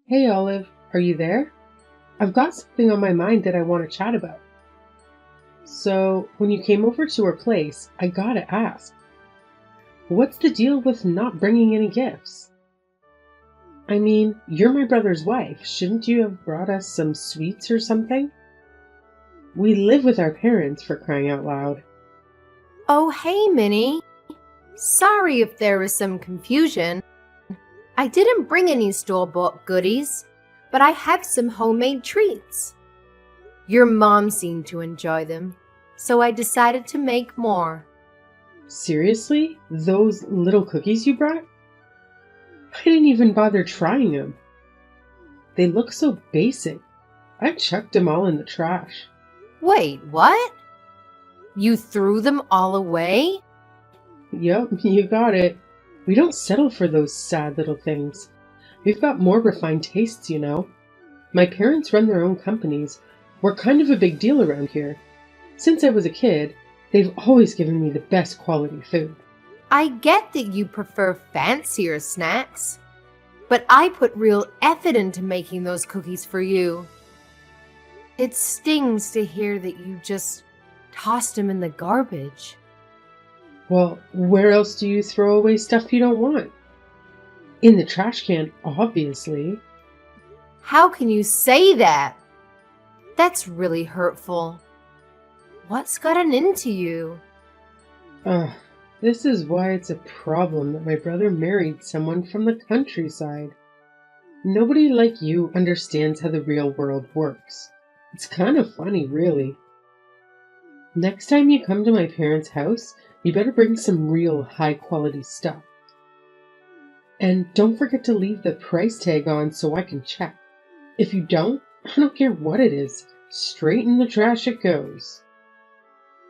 Hey Olive, are you there? I've got something on my mind that I want to chat about. So, when you came over to our place, I gotta ask, what's the deal with not bringing any gifts? I mean, you're my brother's wife. Shouldn't you have brought us some sweets or something? We live with our parents, for crying out loud. Oh, hey, Minnie. Sorry if there was some confusion. I didn't bring any store-bought goodies, but I have some homemade treats. Your mom seemed to enjoy them, so I decided to make more. Seriously? Those little cookies you brought? I didn't even bother trying them. They look so basic. I chucked them all in the trash. Wait, what? You threw them all away? Yep, you got it. We don't settle for those sad little things. We've got more refined tastes, you know. My parents run their own companies. We're kind of a big deal around here. Since I was a kid, they've always given me the best quality food. I get that you prefer fancier snacks, but I put real effort into making those cookies for you. It stings to hear that you just tossed them in the garbage. Well, where else do you throw away stuff you don't want? In the trash can, obviously. How can you say that? That's really hurtful. What's gotten into you? Ugh, this is why it's a problem that my brother married someone from the countryside. Nobody like you understands how the real world works. It's kind of funny, really. Next time you come to my parents' house, you better bring some real high quality stuff. And don't forget to leave the price tag on so I can check. If you don't, I don't care what it is. Straight in the trash it goes.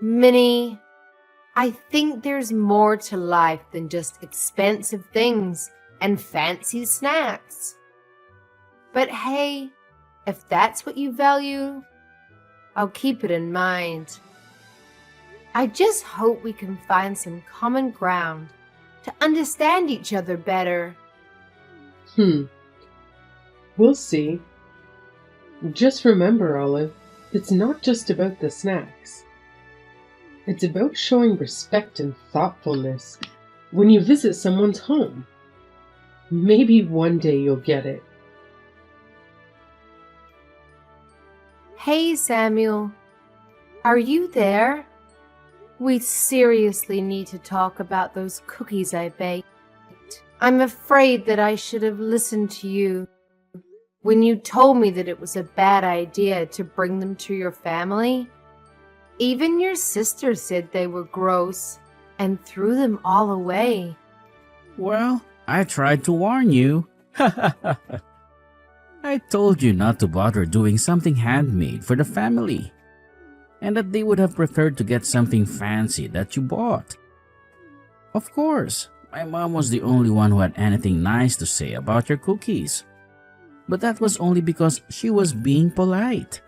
Minnie, I think there's more to life than just expensive things and fancy snacks. But hey, if that's what you value, I'll keep it in mind. I just hope we can find some common ground to understand each other better. Hmm, we'll see. Just remember, Olive, it's not just about the snacks. It's about showing respect and thoughtfulness when you visit someone's home. Maybe one day you'll get it. Hey, Samuel, are you there? We seriously need to talk about those cookies I baked. I'm afraid that I should have listened to you when you told me that it was a bad idea to bring them to your family. Even your sister said they were gross and threw them all away. Well, I tried to warn you. I told you not to bother doing something handmade for the family, and that they would have preferred to get something fancy that you bought. Of course, my mom was the only one who had anything nice to say about your cookies, but that was only because she was being polite.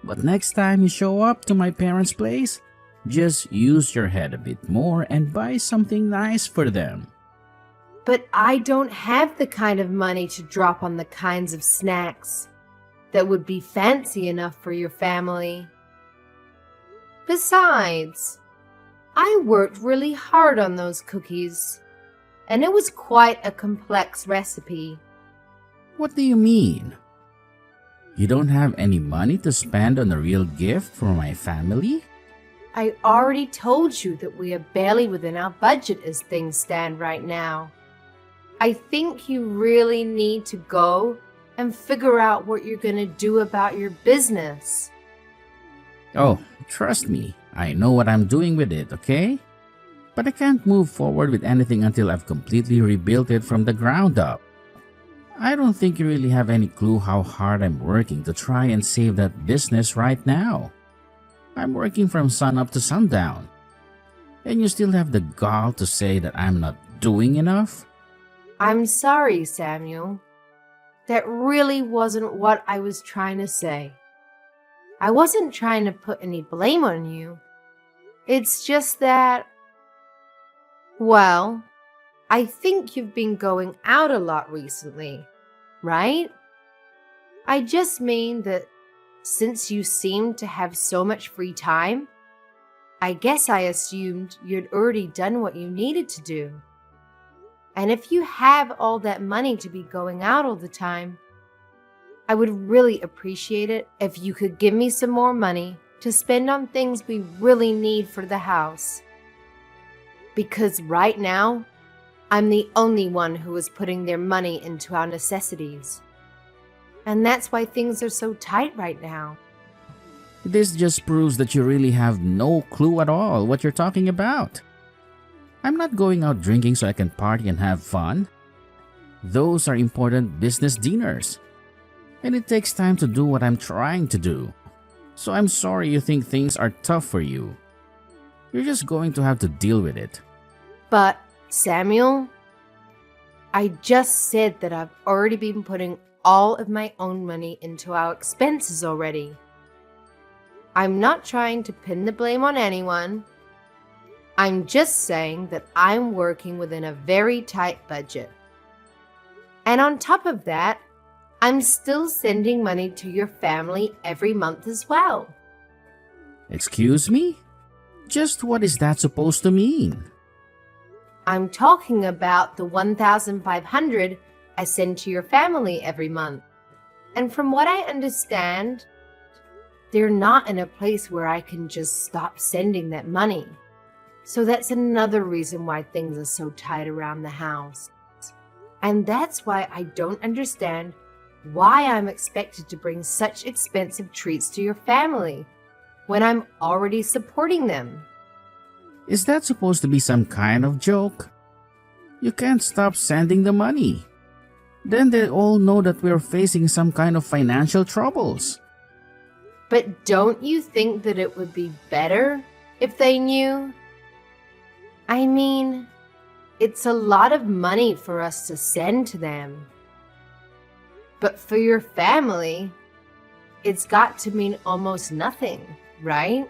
But next time you show up to my parents' place, just use your head a bit more and buy something nice for them. But I don't have the kind of money to drop on the kinds of snacks that would be fancy enough for your family. Besides, I worked really hard on those cookies, and it was quite a complex recipe. What do you mean? You don't have any money to spend on a real gift for my family? I already told you that we are barely within our budget as things stand right now. I think you really need to go and figure out what you're going to do about your business. Oh, trust me, I know what I'm doing with it, okay? But I can't move forward with anything until I've completely rebuilt it from the ground up. I don't think you really have any clue how hard I'm working to try and save that business right now. I'm working from sunup to sundown. And you still have the gall to say that I'm not doing enough? I'm sorry, Samuel. That really wasn't what I was trying to say. I wasn't trying to put any blame on you. It's just that, well, I think you've been going out a lot recently. right? I just mean that since you seem to have so much free time, I guess I assumed you'd already done what you needed to do. And if you have all that money to be going out all the time, I would really appreciate it if you could give me some more money to spend on things we really need for the house. Because right now, I'm the only one who is putting their money into our necessities. And that's why things are so tight right now. This just proves that you really have no clue at all what you're talking about. I'm not going out drinking so I can party and have fun. Those are important business dinners. And it takes time to do what I'm trying to do. So I'm sorry you think things are tough for you. You're just going to have to deal with it. But, Samuel, I just said that I've already been putting all of my own money into our expenses already. I'm not trying to pin the blame on anyone. I'm just saying that I'm working within a very tight budget. And on top of that, I'm still sending money to your family every month as well. Excuse me? Just what is that supposed to mean? I'm talking about the $1,500 I send to your family every month. And from what I understand, they're not in a place where I can just stop sending that money. So that's another reason why things are so tight around the house. And that's why I don't understand why I'm expected to bring such expensive treats to your family when I'm already supporting them. Is that supposed to be some kind of joke? You can't stop sending the money. Then they all know that we're facing some kind of financial troubles. But don't you think that it would be better if they knew? I mean, it's a lot of money for us to send to them. But for your family, it's got to mean almost nothing, right?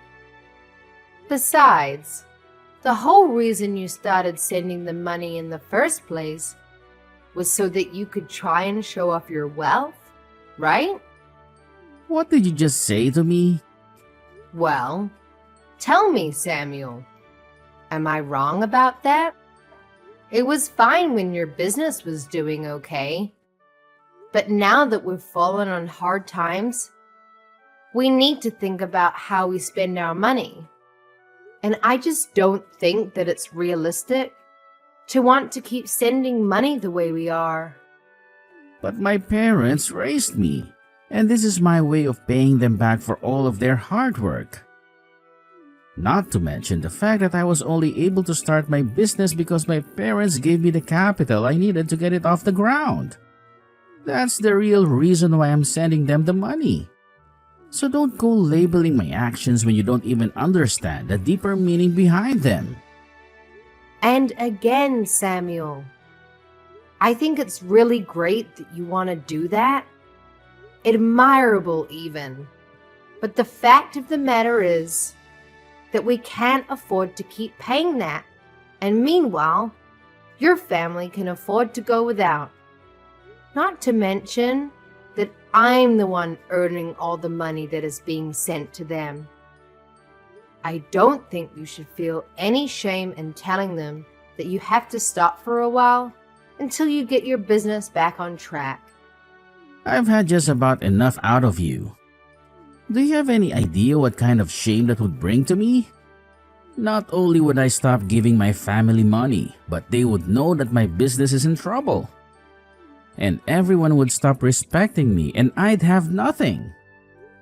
Besides, the whole reason you started sending the money in the first place was so that you could try and show off your wealth, right? What did you just say to me? Well, tell me, Samuel. Am I wrong about that? It was fine when your business was doing okay. But now that we've fallen on hard times, we need to think about how we spend our money. And I just don't think that it's realistic to want to keep sending money the way we are. But my parents raised me, and this is my way of paying them back for all of their hard work. Not to mention the fact that I was only able to start my business because my parents gave me the capital I needed to get it off the ground. That's the real reason why I'm sending them the money. So don't go labeling my actions when you don't even understand the deeper meaning behind them. And again, Samuel, I think it's really great that you want to do that. Admirable even. But the fact of the matter is that we can't afford to keep paying that. And meanwhile, your family can afford to go without. Not to mention that I'm the one earning all the money that is being sent to them. I don't think you should feel any shame in telling them that you have to stop for a while until you get your business back on track. I've had just about enough out of you. Do you have any idea what kind of shame that would bring to me? Not only would I stop giving my family money, but they would know that my business is in trouble. And everyone would stop respecting me and I'd have nothing.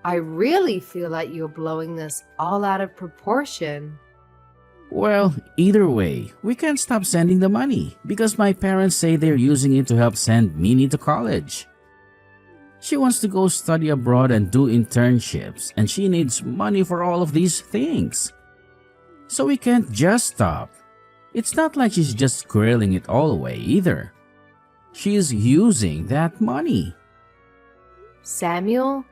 I really feel like you're blowing this all out of proportion. Well, either way, we can't stop sending the money because my parents say they're using it to help send Minnie to college. She wants to go study abroad and do internships, and she needs money for all of these things. So we can't just stop. It's not like she's just squirreling it all away either. She's using that money. Samuel,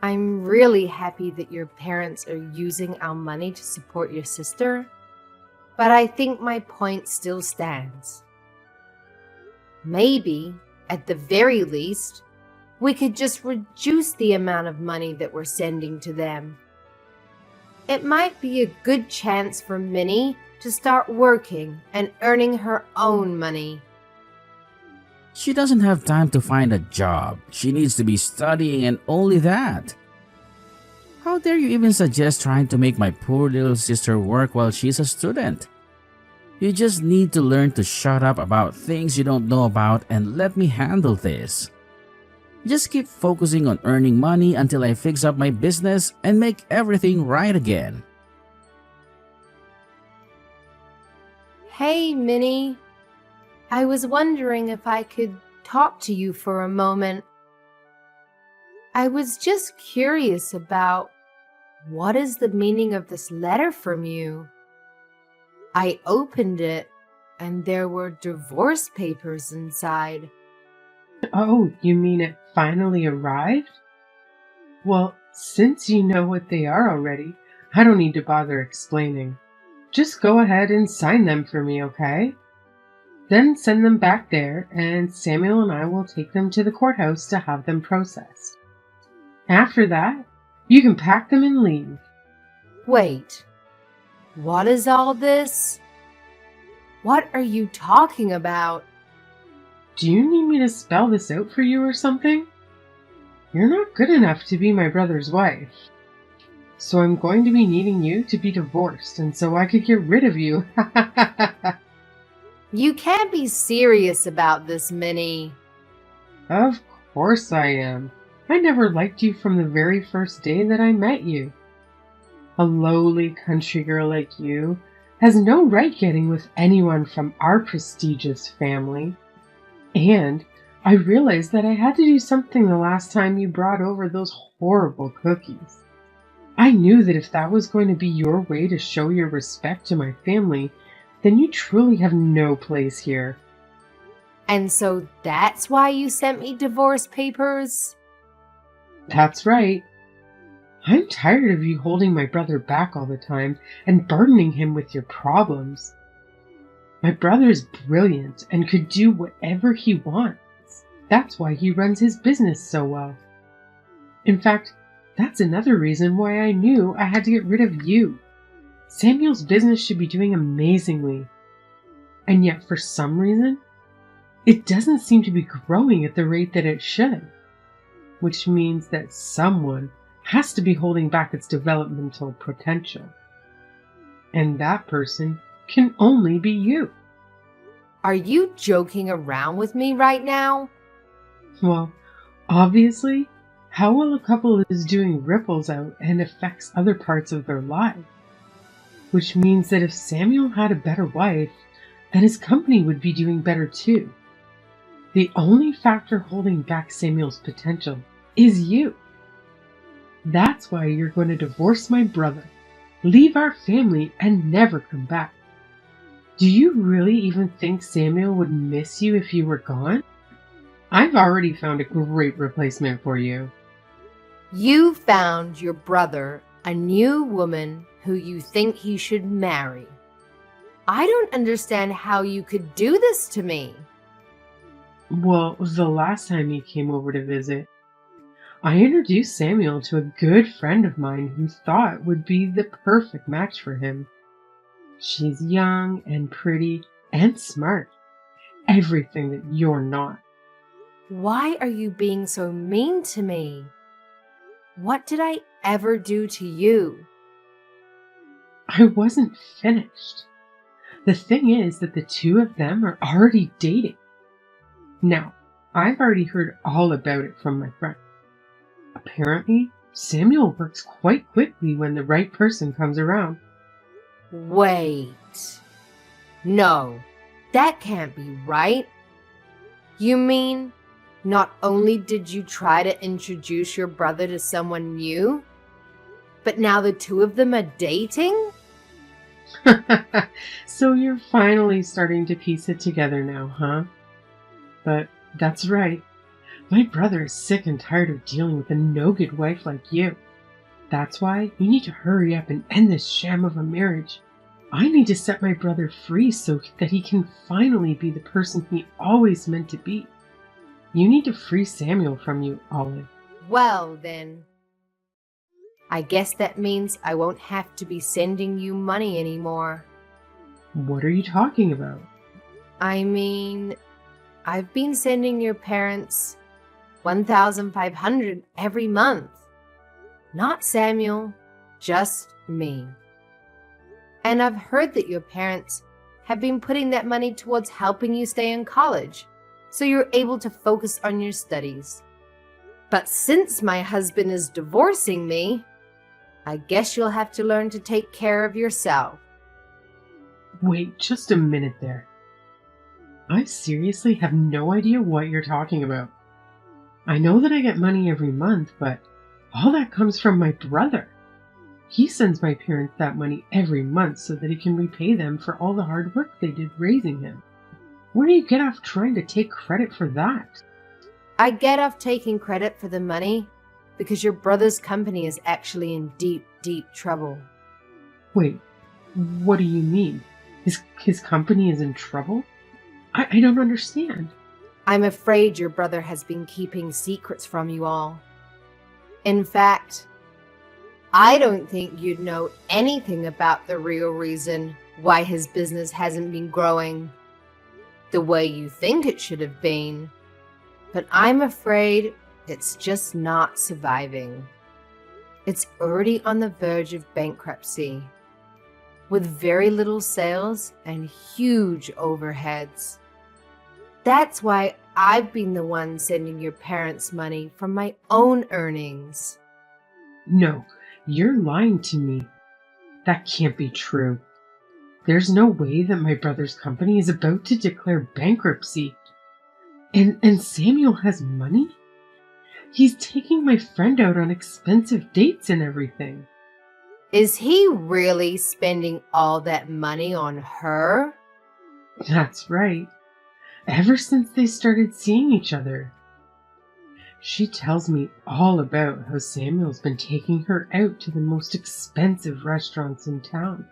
I'm really happy that your parents are using our money to support your sister, but I think my point still stands. Maybe At the very least, we could just reduce the amount of money that we're sending to them. It might be a good chance for Minnie to start working and earning her own money. She doesn't have time to find a job. She needs to be studying and only that. How dare you even suggest trying to make my poor little sister work while she's a student? You just need to learn to shut up about things you don't know about and let me handle this. Just keep focusing on earning money until I fix up my business and make everything right again. Hey, Minnie. I was wondering if I could talk to you for a moment. I was just curious about what is the meaning of this letter from you? I opened it and there were divorce papers inside. Oh, you mean it finally arrived? Well, since you know what they are already, I don't need to bother explaining. Just go ahead and sign them for me, okay? Then send them back there, and Samuel and I will take them to the courthouse to have them processed. After that, you can pack them and leave. Wait, what is all this? What are you talking about? Do you need me to spell this out for you or something? You're not good enough to be my brother's wife. So I'm going to be needing you to be divorced, and so I could get rid of you. You can't be serious about this, Minnie. Of course I am. I never liked you from the very first day that I met you. A lowly country girl like you has no right getting with anyone from our prestigious family. And I realized that I had to do something the last time you brought over those horrible cookies. I knew that if that was going to be your way to show your respect to my family, then you truly have no place here. And so that's why you sent me divorce papers? That's right. I'm tired of you holding my brother back all the time and burdening him with your problems. My brother is brilliant and could do whatever he wants. That's why he runs his business so well. In fact, that's another reason why I knew I had to get rid of you. Samuel's business should be doing amazingly. And yet, for some reason, it doesn't seem to be growing at the rate that it should. Which means that someone has to be holding back its developmental potential. And that person can only be you. Are you joking around with me right now? Well, obviously, how well a couple is doing ripples out and affects other parts of their life. Which means that if Samuel had a better wife, then his company would be doing better too. The only factor holding back Samuel's potential is you. That's why you're going to divorce my brother, leave our family, and never come back. Do you really even think Samuel would miss you if you were gone? I've already found a great replacement for you. You found your brother a new woman who you think he should marry. I don't understand how you could do this to me. Well, the last time he came over to visit, I introduced Samuel to a good friend of mine who thought would be the perfect match for him. She's young and pretty and smart. Everything that you're not. Why are you being so mean to me? What did I ever do to you? I wasn't finished. The thing is that the two of them are already dating. Now, I've already heard all about it from my friend. Apparently, Samuel works quite quickly when the right person comes around. Wait. No, that can't be right. You mean, not only did you try to introduce your brother to someone new, but now the two of them are dating? So you're finally starting to piece it together now, huh? But that's right. My brother is sick and tired of dealing with a no-good wife like you. That's why you need to hurry up and end this sham of a marriage. I need to set my brother free so that he can finally be the person he always meant to be. You need to free Samuel from you, Olive. Well, then, I guess that means I won't have to be sending you money anymore. What are you talking about? I mean, I've been sending your parents $1,500 every month. Not Samuel, just me. And I've heard that your parents have been putting that money towards helping you stay in college, so you're able to focus on your studies. But since my husband is divorcing me, I guess you'll have to learn to take care of yourself. Wait just a minute there. I seriously have no idea what you're talking about. I know that I get money every month, but all that comes from my brother. He sends my parents that money every month so that he can repay them for all the hard work they did raising him. Where do you get off trying to take credit for that? I get off taking credit for the money because your brother's company is actually in deep, deep trouble. Wait, what do you mean? His company is in trouble? I don't understand. I'm afraid your brother has been keeping secrets from you all. In fact, I don't think you'd know anything about the real reason why his business hasn't been growing the way you think it should have been. But I'm afraid it's just not surviving. It's already on the verge of bankruptcy, with very little sales and huge overheads. That's why I've been the one sending your parents money from my own earnings. No, you're lying to me. That can't be true. There's no way that my brother's company is about to declare bankruptcy. And Samuel has money? He's taking my friend out on expensive dates and everything. Is he really spending all that money on her? That's right. Ever since they started seeing each other. She tells me all about how Samuel's been taking her out to the most expensive restaurants in town.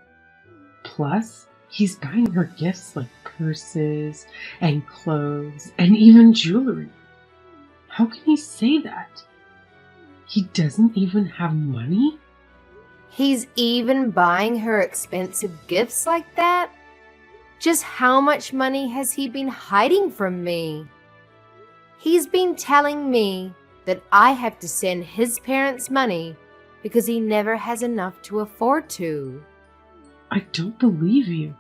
Plus, he's buying her gifts like purses and clothes and even jewelry. How can he say that? He doesn't even have money? He's even buying her expensive gifts like that? Just how much money has he been hiding from me? He's been telling me that I have to send his parents money because he never has enough to afford to. I don't believe you.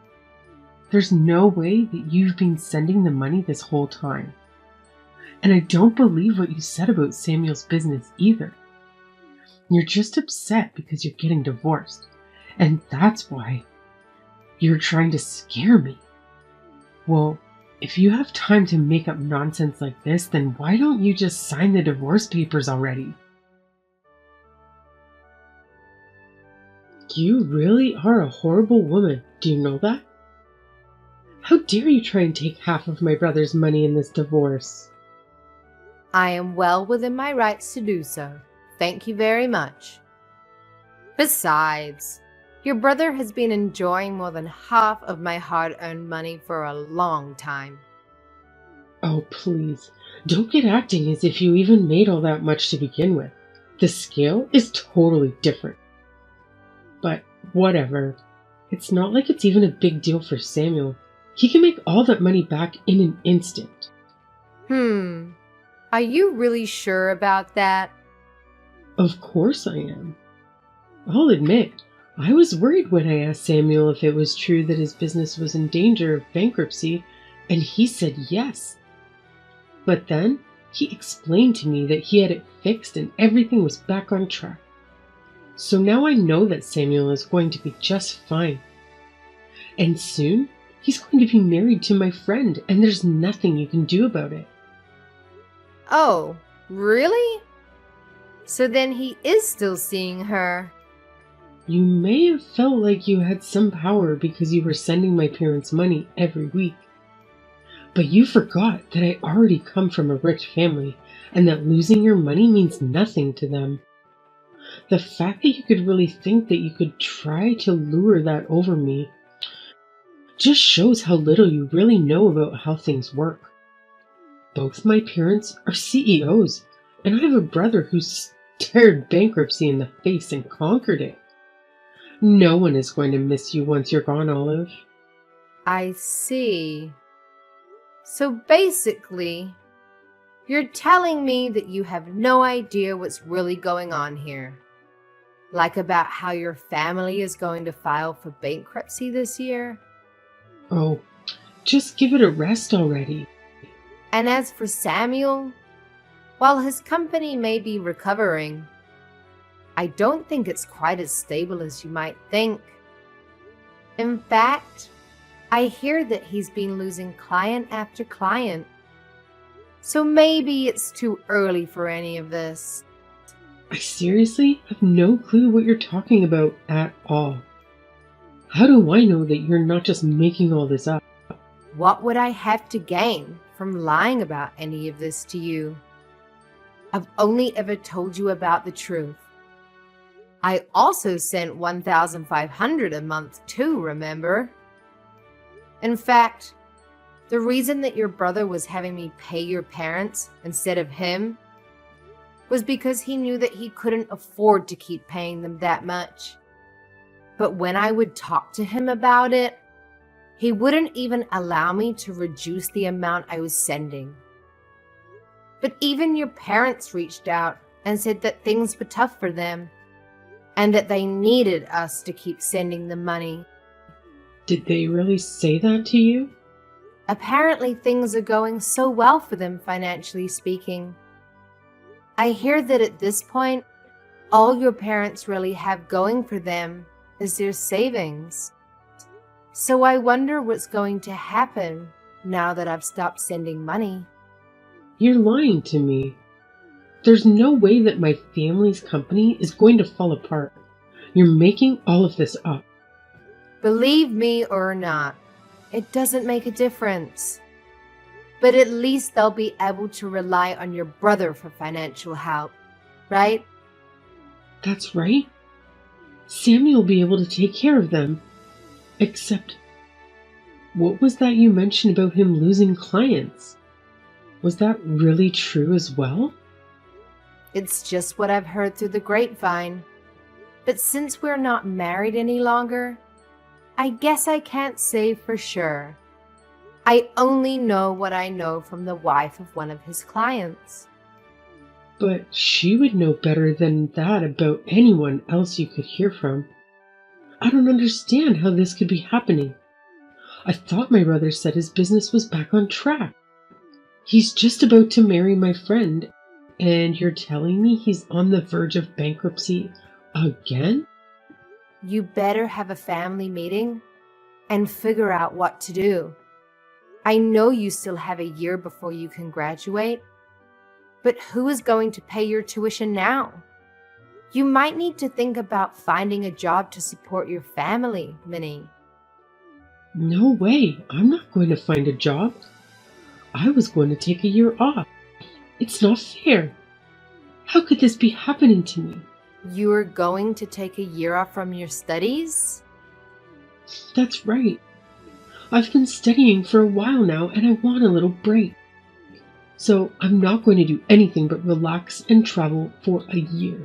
There's no way that you've been sending the money this whole time. And I don't believe what you said about Samuel's business either. You're just upset because you're getting divorced. And that's why you're trying to scare me. Well, if you have time to make up nonsense like this, then why don't you just sign the divorce papers already? You really are a horrible woman. Do you know that? How dare you try and take half of my brother's money in this divorce? I am well within my rights to do so. Thank you very much. Besides, your brother has been enjoying more than half of my hard-earned money for a long time. Oh, please, don't get acting as if you even made all that much to begin with. The scale is totally different. But whatever. It's not like it's even a big deal for Samuel. He can make all that money back in an instant. Are you really sure about that? Of course I am. I'll admit, I was worried when I asked Samuel if it was true that his business was in danger of bankruptcy, and he said yes. But then, he explained to me that he had it fixed and everything was back on track. So now I know that Samuel is going to be just fine. And soon, he's going to be married to my friend, and there's nothing you can do about it. Oh, really? So then he is still seeing her. You may have felt like you had some power because you were sending my parents money every week. But you forgot that I already come from a rich family, and that losing your money means nothing to them. The fact that you could really think that you could try to lure that over me just shows how little you really know about how things work. Both my parents are CEOs, and I have a brother who stared bankruptcy in the face and conquered it. No one is going to miss you once you're gone, Olive. I see. So basically, you're telling me that you have no idea what's really going on here. Like about how your family is going to file for bankruptcy this year? Oh, just give it a rest already. And as for Samuel, while his company may be recovering, I don't think it's quite as stable as you might think. In fact, I hear that he's been losing client after client. So maybe it's too early for any of this. I seriously have no clue what you're talking about at all. How do I know that you're not just making all this up? What would I have to gain from lying about any of this to you? I've only ever told you about the truth. I also sent $1,500 a month too, remember? In fact, the reason that your brother was having me pay your parents instead of him was because he knew that he couldn't afford to keep paying them that much. But when I would talk to him about it, he wouldn't even allow me to reduce the amount I was sending. But even your parents reached out and said that things were tough for them and that they needed us to keep sending them money. Did they really say that to you? Apparently things are going so well for them financially speaking. I hear that at this point, all your parents really have going for them is their savings. So I wonder what's going to happen now that I've stopped sending money. You're lying to me. There's no way that my family's company is going to fall apart. You're making all of this up. Believe me or not, it doesn't make a difference. But at least they'll be able to rely on your brother for financial help, right? That's right. Sammy will be able to take care of them. Except, what was that you mentioned about him losing clients? Was that really true as well? It's just what I've heard through the grapevine. But since we're not married any longer, I guess I can't say for sure. I only know what I know from the wife of one of his clients. But she would know better than that about anyone else you could hear from. I don't understand how this could be happening. I thought my brother said his business was back on track. He's just about to marry my friend, and you're telling me he's on the verge of bankruptcy again? You better have a family meeting and figure out what to do. I know you still have a year before you can graduate, but who is going to pay your tuition now? You might need to think about finding a job to support your family, Minnie. No way. I'm not going to find a job. I was going to take a year off. It's not fair. How could this be happening to me? You are going to take a year off from your studies? That's right. I've been studying for a while now and I want a little break. So I'm not going to do anything but relax and travel for a year,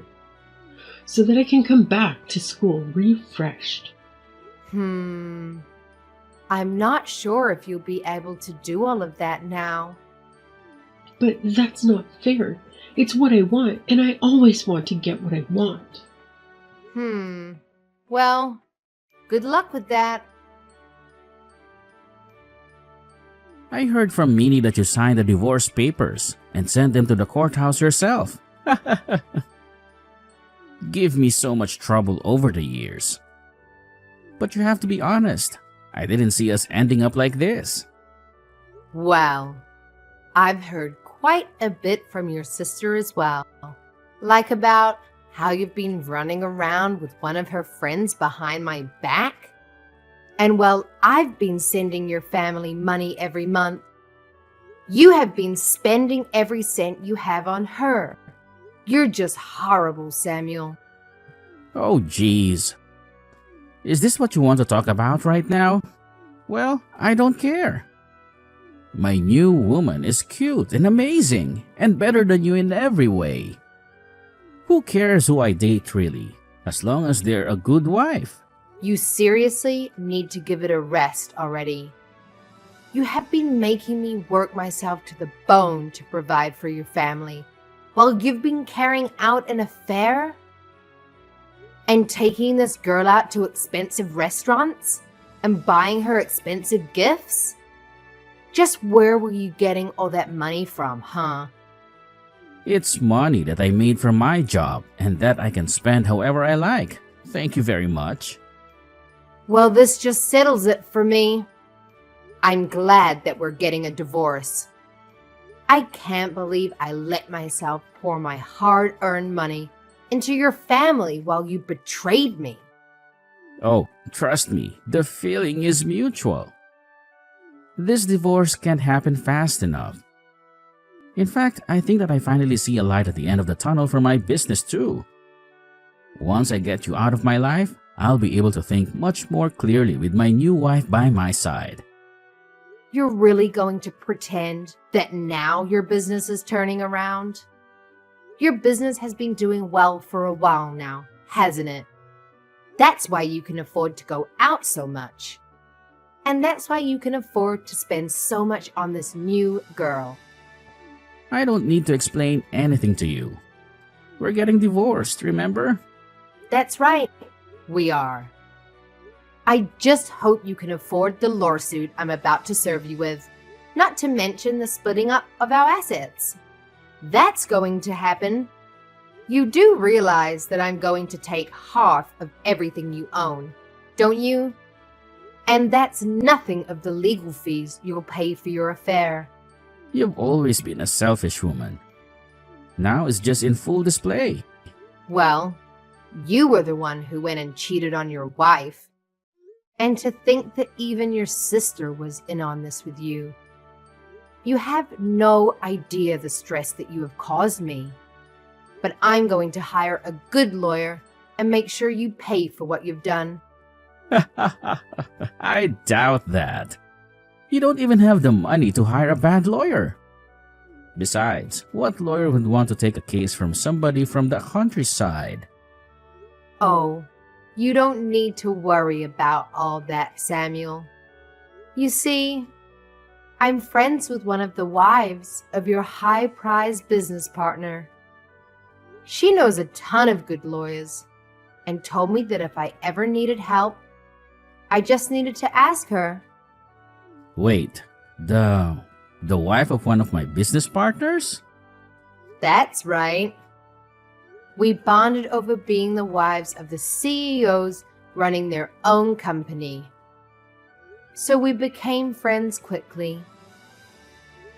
so that I can come back to school refreshed. I'm not sure if you'll be able to do all of that now. But that's not fair. It's what I want, and I always want to get what I want. Well, good luck with that. I heard from Minnie that you signed the divorce papers and sent them to the courthouse yourself. Give me so much trouble over the years. But you have to be honest. I didn't see us ending up like this. Well, I've heard quite a bit from your sister as well. Like about how you've been running around with one of her friends behind my back. And while I've been sending your family money every month, you have been spending every cent you have on her. You're just horrible, Samuel. Oh, geez. Is this what you want to talk about right now? Well, I don't care. My new woman is cute and amazing and better than you in every way. Who cares who I date really, as long as they're a good wife? You seriously need to give it a rest already. You have been making me work myself to the bone to provide for your family, while you've been carrying out an affair and taking this girl out to expensive restaurants and buying her expensive gifts? Just where were you getting all that money from, huh? It's money that I made from my job and that I can spend however I like. Thank you very much. Well, this just settles it for me. I'm glad that we're getting a divorce. I can't believe I let myself pour my hard-earned money into your family while you betrayed me. Oh, trust me, the feeling is mutual. This divorce can't happen fast enough. In fact, I think that I finally see a light at the end of the tunnel for my business too. Once I get you out of my life, I'll be able to think much more clearly with my new wife by my side. You're really going to pretend that now your business is turning around? Your business has been doing well for a while now, hasn't it? That's why you can afford to go out so much. And that's why you can afford to spend so much on this new girl. I don't need to explain anything to you. We're getting divorced, remember? That's right, we are. I just hope you can afford the lawsuit I'm about to serve you with, not to mention the splitting up of our assets. That's going to happen. You do realize that I'm going to take half of everything you own, don't you? And that's nothing of the legal fees you'll pay for your affair. You've always been a selfish woman. Now it's just in full display. Well, you were the one who went and cheated on your wife. And to think that even your sister was in on this with you. You have no idea the stress that you have caused me. But I'm going to hire a good lawyer and make sure you pay for what you've done. I doubt that. You don't even have the money to hire a bad lawyer. Besides, what lawyer would want to take a case from somebody from the countryside? Oh, you don't need to worry about all that, Samuel. You see, I'm friends with one of the wives of your high-priced business partner. She knows a ton of good lawyers and told me that if I ever needed help, I just needed to ask her. Wait, the wife of one of my business partners? That's right. We bonded over being the wives of the CEOs running their own company. So we became friends quickly.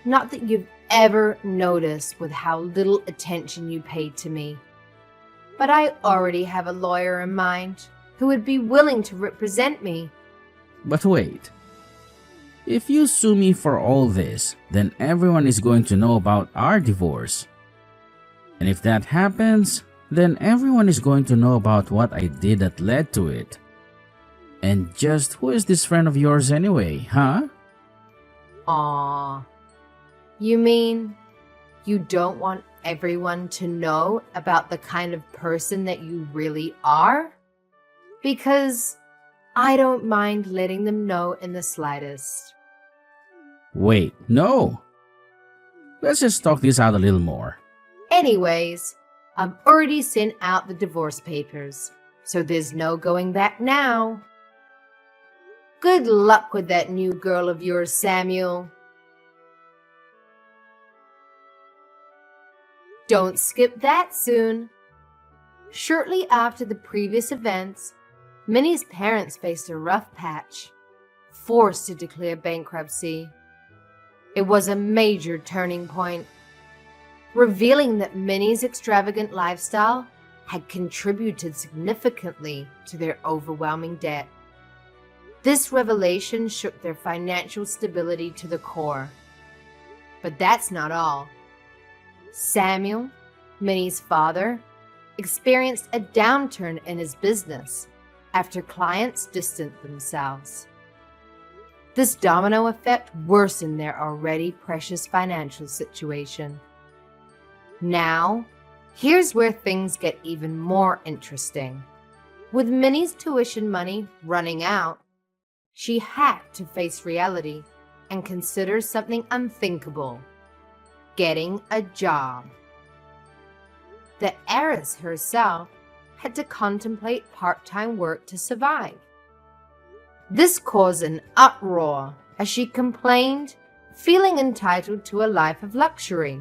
Not that you've ever noticed with how little attention you paid to me. But I already have a lawyer in mind who would be willing to represent me. But wait. If you sue me for all this, then everyone is going to know about our divorce. And if that happens, then everyone is going to know about what I did that led to it. And just who is this friend of yours anyway, huh? Aww. You mean you don't want everyone to know about the kind of person that you really are? Because I don't mind letting them know in the slightest. Wait, no. Let's just talk this out a little more. Anyways, I've already sent out the divorce papers, so there's no going back now. Good luck with that new girl of yours, Samuel. Don't skip that soon. Shortly after the previous events, Minnie's parents faced a rough patch, forced to declare bankruptcy. It was a major turning point, revealing that Minnie's extravagant lifestyle had contributed significantly to their overwhelming debt. This revelation shook their financial stability to the core. But that's not all. Samuel, Minnie's father, experienced a downturn in his business after clients distanced themselves. This domino effect worsened their already precious financial situation. Now, here's where things get even more interesting. With Minnie's tuition money running out, she had to face reality and consider something unthinkable: getting a job. The heiress herself had to contemplate part-time work to survive. This caused an uproar as she complained, feeling entitled to a life of luxury.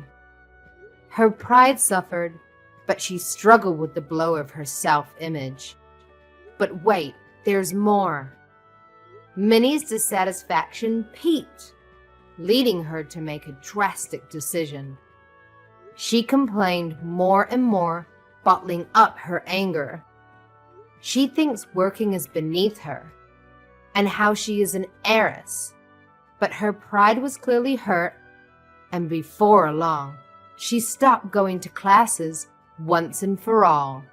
Her pride suffered, but she struggled with the blow of her self-image. But wait, there's more. Minnie's dissatisfaction peaked, leading her to make a drastic decision. She complained more and more, bottling up her anger. She thinks working is beneath her, and how she is an heiress. But her pride was clearly hurt, and before long, she stopped going to classes once and for all.